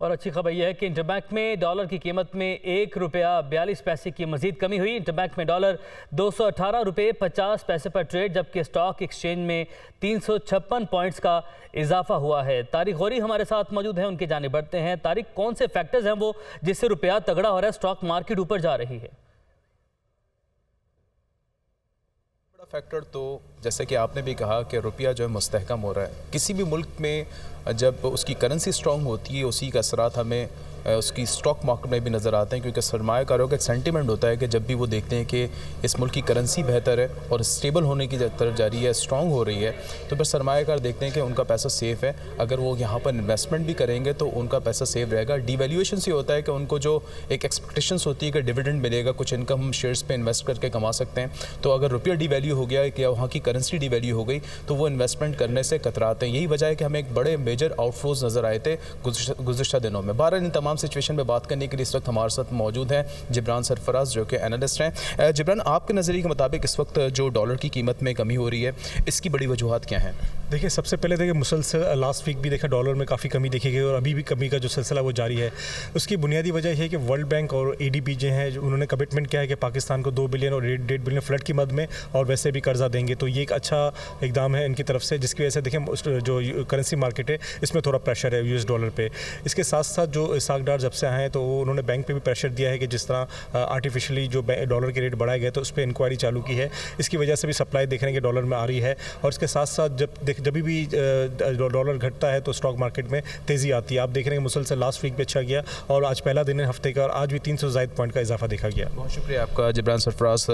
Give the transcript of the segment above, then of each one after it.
और अच्छी खबर यह है कि इंटरबैंक में डॉलर की कीमत में ₹1.42 की मजीद कमी हुई। इंटरबैंक में डॉलर $218.50 पर ट्रेड, जबकि स्टॉक एक्सचेंज में 356 पॉइंट्स का इजाफा हुआ है। तारिक गौरी हमारे साथ मौजूद हैं, उनके जाने बढ़ते हैं। तारिक, कौन से फैक्टर्स हैं वो जिससे रुपया तगड़ा हो रहा है, स्टॉक मार्केट ऊपर जा रही है? फैक्टर तो जैसे कि आपने भी कहा कि रुपया जो है मुस्तहकम हो रहा है। किसी भी मुल्क में जब उसकी करेंसी स्ट्रॉन्ग होती है, उसी का असरात हमें उसकी स्टॉक मार्केट में भी नज़र आते हैं, क्योंकि सरमायाकारों का एक सेंटिमेंट होता है कि जब भी वो देखते हैं कि इस मुल्क की करेंसी बेहतर है और स्टेबल होने की तरफ जा रही है, स्ट्रॉन्ग हो रही है, तो फिर सरमायाकार देखते हैं कि उनका पैसा सेफ़ है। अगर वो यहाँ पर इन्वेस्टमेंट भी करेंगे तो उनका पैसा सेफ रहेगा। डिवैल्यूएशन से होता है कि उनको जो एक एक्सपेक्टेशंस होती है कि डिविडेंड मिलेगा, कुछ इनकम हम शेयर्स पे इन्वेस्ट करके कमा सकते हैं, तो अगर रुपया डिवैल्यू हो गया या वहाँ की करेंसी डिवैल्यू हो गई तो वो इन्वेस्टमेंट करने से कतराते हैं। यही वजह है कि हमें एक बड़े मेजर आउटफ्लोज नज़र आए थे गुज़िश्ता दिनों में। बहरहाल इन तमाम सिचुएशन में बात करने के लिए इस वक्त हमारे साथ मौजूद हैं जिब्रान सरफराज, जो कि एनालिस्ट हैं। जिब्रान, आपके नज़रिए के मुताबिक इस वक्त जो डॉलर की कीमत में कमी हो रही है, इसकी बड़ी वजूहत क्या हैं? देखिए, सबसे पहले देखिए मुसलसल लास्ट वीक भी देखा डॉलर में काफ़ी कमी देखी गई और अभी भी कमी का जो सिलसिला वो जारी है। उसकी बुनियादी वजह है कि वर्ल्ड बैंक और ADB जो है, उन्होंने कमिटमेंट किया है कि पाकिस्तान को 2 बिलियन और 1.5 बिलियन फ्लड की मद में और वैसे भी कर्जा देंगे। तो ये एक अच्छा इकदाम है इनकी तरफ से, जिसकी वजह से देखें जो करेंसी मार्केट है इसमें थोड़ा प्रेशर है US डॉलर पे। इसके साथ साथ जो इसाक डार जब से आए हैं तो उन्होंने बैंक पे भी प्रेशर दिया है कि जिस तरह आर्टिफिशियली जो डॉलर के रेट बढ़ाए गए तो उस पर इंक्वायरी चालू की है। इसकी वजह से भी सप्लाई देख रहे हैं कि डॉलर में आ रही है। और इसके साथ साथ जब भी डॉलर घटता है तो स्टॉक मार्केट में तेज़ी आती है। आप देख रहे हैं मुसलसल लास्ट वीक भी अच्छा गया और आज पहला दिन है हफ्ते का और आज भी 300 ज़ायद पॉइंट का इजाफा देखा गया। बहुत शुक्रिया आपका जिब्रान सरफराज।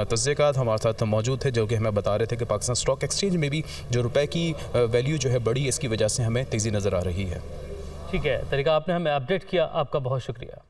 तज़्ज़ियात हमारे साथ मौजूद थे, जो कि हमें बता रहे थे कि पाकिस्तान स्टॉक एक्सचेंज में भी जो रुपए की वैल्यू जो है बढ़ी, इसकी वजह से हमें तेज़ी नज़र आ रही है। ठीक है तरीका, आपने हमें अपडेट किया, आपका बहुत शुक्रिया।